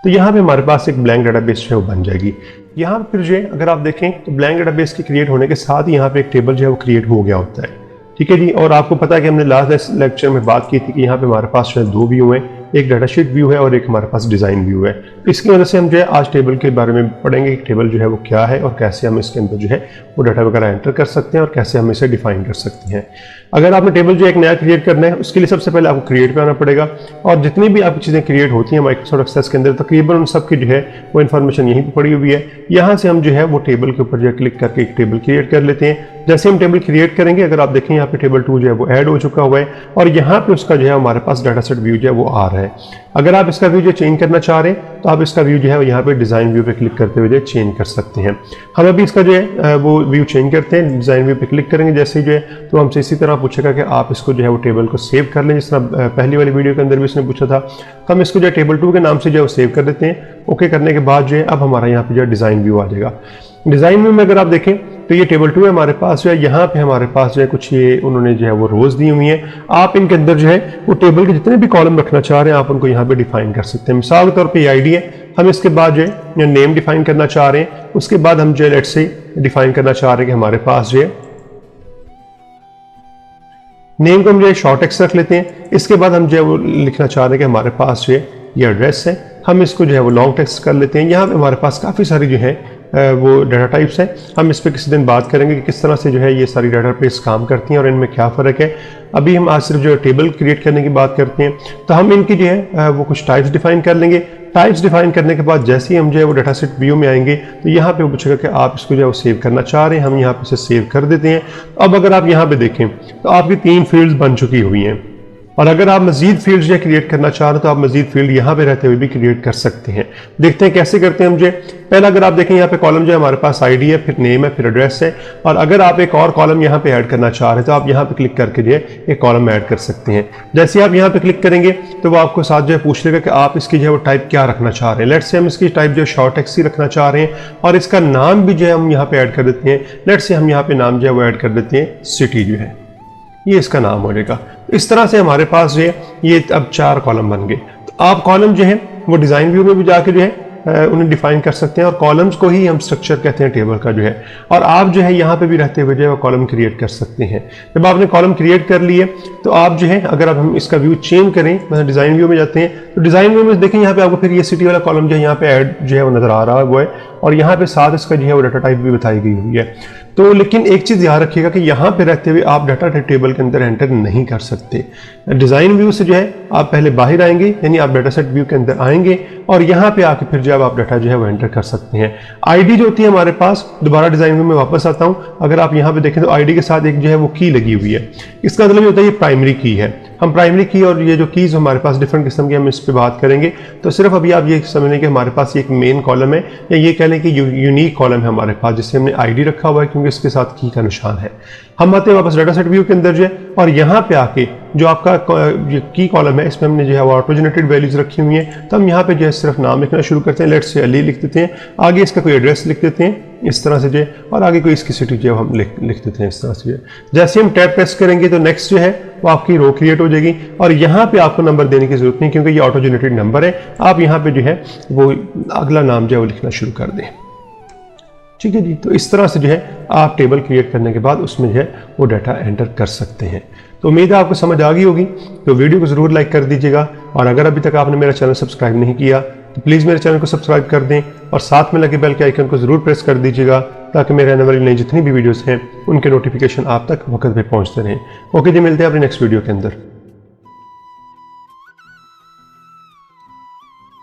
तो यहाँ पे हमारे पास एक ब्लैंक डाटाबेस जो है वो बन जाएगी। यहाँ पर फिर जो है अगर आप देखें तो ब्लैंक डाटाबेस के क्रिएट होने के साथ ही यहाँ पे एक टेबल जो है वो क्रिएट हो गया होता है। ठीक है जी। और आपको पता है कि हमने लास्ट लेक्चर में बात की थी कि यहाँ पे हमारे पास जो है 2 व्यू हैं, एक डाटाशीट व्यू है और एक हमारे पास डिज़ाइन व्यू है। इसकी वजह से हम जो है आज टेबल के बारे में पढ़ेंगे कि टेबल जो है वो क्या है और कैसे हम इसके अंदर जो है वो डाटा वगैरह एंटर कर सकते हैं और कैसे हम इसे डिफाइन कर सकते हैं। अगर आपने टेबल जो एक नया क्रिएट करना है उसके लिए सबसे पहले आपको क्रिएट पे आना पड़ेगा और जितनी भी आपकी चीज़ें क्रिएट होती हैं माइक्रोसॉफ्ट एक्सेस के अंदर तकरीबन उन सब की जो है वो इन्फॉर्मेशन यहीं पर पड़ी हुई है। यहाँ से हम जो है वो टेबल के ऊपर जो है क्लिक करके एक टेबल क्रिएट कर लेते हैं। जैसे हम टेबल क्रिएट करेंगे अगर आप देखें यहाँ पे टेबल 2 जो है वो ऐड हो चुका हुआ है और यहाँ पे उसका जो है हमारे पास डाटा सेट व्यू जो है वो आ रहा है। अगर आप इसका व्यू जो चेंज करना चाह रहे हैं तो आप इसका व्यू जो है यहाँ पे डिज़ाइन व्यू पे क्लिक करते हुए जो चेंज कर सकते हैं। हम अभी इसका जो है वो व्यू चेंज करते हैं। डिज़ाइन व्यू पे क्लिक करेंगे जैसे जो है तो हमसे इसी तरह पूछेगा कि आप इसको जो है वो टेबल को सेव कर लें, जिस तरह पहली वाली वीडियो के अंदर भी इसने पूछा था। तो हम इसको जो है टेबल 2 के नाम से जो है वो सेव कर देते हैं। ओके करने के बाद जो है अब हमारा यहाँ पे जो है डिज़ाइन व्यू आ जाएगा। डिज़ाइन व्यू में अगर आप देखें तो ये टेबल 2 है हमारे पास जो है, यहाँ पे हमारे पास जो है कुछ ये उन्होंने जो है वो रोज़ दी हुई हैं। आप इनके अंदर जो है वो टेबल के जितने भी कॉलम रखना चाह रहे हैं आप उनको यहाँ पे डिफाइन कर सकते हैं। मिसाल के तौर पे ये आईडी है, हम इसके बाद जो है नेम डिफाइन करना चाह रहे हैं। उसके बाद हम जो है लेट्स से डिफाइन करना चाह रहे हैं कि हमारे पास जो है नेम को हम जो है शॉर्ट टेक्स्ट रख लेते हैं। इसके बाद हम जो है वो लिखना चाह रहे हैं कि हमारे पास जो है ये एड्रेस है, हम इसको जो है वो लॉन्ग टेक्स्ट कर लेते हैं। यहाँ पे हमारे पास काफ़ी सारी जो है वो डाटा टाइप्स हैं। हम इस पर किसी दिन बात करेंगे कि किस तरह से जो है ये सारी डाटाबेस काम करती हैं और इनमें क्या फ़र्क है। अभी हम आज सिर्फ जो है टेबल क्रिएट करने की बात करते हैं। तो हम इनकी जो है वो कुछ टाइप्स डिफाइन कर लेंगे। टाइप्स डिफाइन करने के बाद जैसे ही हम जो है वो डाटा सेट व्यू में आएंगे तो यहाँ पे वो पूछेगा कि आप इसको जो है वो सेव करना चाह रहे हैं। हम यहाँ पे इसे सेव कर देते हैं। अब अगर आप यहाँ पे देखें तो आपकी 3 फील्ड्स बन चुकी हुई हैं और अगर आप मजीद फील्ड जो क्रिएट करना चाह रहे हैं तो आप मजीद फील्ड यहाँ पे रहते हुए भी क्रिएट कर सकते हैं। देखते हैं कैसे करते हैं हम जो। पहला अगर आप देखें यहाँ पे कॉलम जो है हमारे पास आईडी है, फिर नेम है, फिर एड्रेस है। और अगर आप एक और कॉलम यहाँ पे ऐड करना चाह रहे हैं तो आप यहाँ पे क्लिक करके जो है एक कॉलम ऐड कर सकते हैं। जैसे ही आप यहाँ पे क्लिक करेंगे तो वो आपको साथ जो है पूछ लेगा कि आप इसकी जो है वो टाइप क्या रखना चाह रहे हैं। लेट्स से हम इसकी टाइप जो है शॉर्ट टेक्स्ट ही रखना चाह रहे हैं और इसका नाम भी जो है हम यहाँ पे ऐड कर देते हैं। लेट्स से हम यहाँ पे नाम जो है वो ऐड कर देते हैं सिटी जो है, ये इसका नाम हो जाएगा। इस तरह से हमारे पास जो है ये अब 4 कॉलम बन गए। तो आप कॉलम जो है वो डिज़ाइन व्यू में भी जाके जो है उन्हें डिफाइन कर सकते हैं और कॉलम्स को ही हम स्ट्रक्चर कहते हैं टेबल का जो है। और आप जो है यहाँ पे भी रहते हुए जो है वो कॉलम क्रिएट कर सकते हैं। जब आपने कॉलम क्रिएट कर लिए तो आप जो है अगर अब हम इसका व्यू चेंज करें, मतलब डिज़ाइन व्यू में जाते हैं तो डिज़ाइन व्यू में देखें यहाँ पे आपको फिर ये सिटी वाला कॉलम जो है यहाँ पे ऐड जो है वो नज़र आ रहा है वो है और यहाँ पे साथ इसका जो है वो डाटा टाइप भी बताई गई हुई है। तो लेकिन एक चीज़ याद रखिएगा कि यहाँ पे रहते हुए आप डाटा टेबल के अंदर एंटर नहीं कर सकते। डिज़ाइन व्यू से जो है आप पहले बाहर आएंगे, यानी आप डाटा सेट व्यू के अंदर आएंगे और यहाँ पे आके फिर जब आप डाटा जो है वो एंटर कर सकते हैं। आईडी जो होती है हमारे पास, दोबारा डिज़ाइन व्यू में वापस आता हूँ, अगर आप यहाँ पे देखें तो आईडी के साथ एक जो है वो की लगी हुई है। इसका मतलब ये होता है ये प्राइमरी की है। हम प्राइमरी की और ये जो कीज़ हमारे पास डिफरेंट किस्म की हम इस पर बात करेंगे। तो सिर्फ अभी आप ये समझ लें कि हमारे पास एक मेन कॉलम है या ये कह लें कि यूनिक कॉलम है हमारे पास जिससे हमने आईडी रखा हुआ है क्योंकि इसके साथ की का निशान है। हम आते हैं वापस डाटा सेट व्यू के अंदर जो है और यहाँ पे आके जो आपका की कॉलम है इसमें हमने जो है वो ऑटो जनरेटेड वैल्यूज रखी हुई हैं। तो हम यहाँ पे जो है सिर्फ नाम लिखना शुरू करते हैं। लेट्स से अली लिख देते हैं, आगे इसका कोई एड्रेस लिख देते हैं इस तरह से जो है और आगे कोई इसकी सिटी जो है हम लिख देते हैं इस तरह से। जैसे हम टैब प्रेस करेंगे तो नेक्स्ट जो है वो आपकी रो क्रिएट हो जाएगी और यहाँ पे आपको नंबर देने की जरूरत नहीं क्योंकि ये ऑटो जनरेटेड नंबर है। आप यहाँ पे जो है वो अगला नाम जो है वो लिखना शुरू कर दें। ठीक है जी। तो इस तरह से जो है आप टेबल क्रिएट करने के बाद उसमें जो है वो डाटा एंटर कर सकते हैं। तो उम्मीद है आपको समझ आ गई होगी। तो वीडियो को ज़रूर लाइक कर दीजिएगा और अगर अभी तक आपने मेरा चैनल सब्सक्राइब नहीं किया तो प्लीज़ मेरे चैनल को सब्सक्राइब कर दें और साथ में लगे बेल के आइकन को ज़रूर प्रेस कर दीजिएगा ताकि मेरे आने वाली नई जितनी भी वीडियोज़ हैं उनके नोटिफिकेशन आप तक वक्त पे पहुँचते रहें। ओके जी, मिलते हैं अपनी नेक्स्ट वीडियो के अंदर।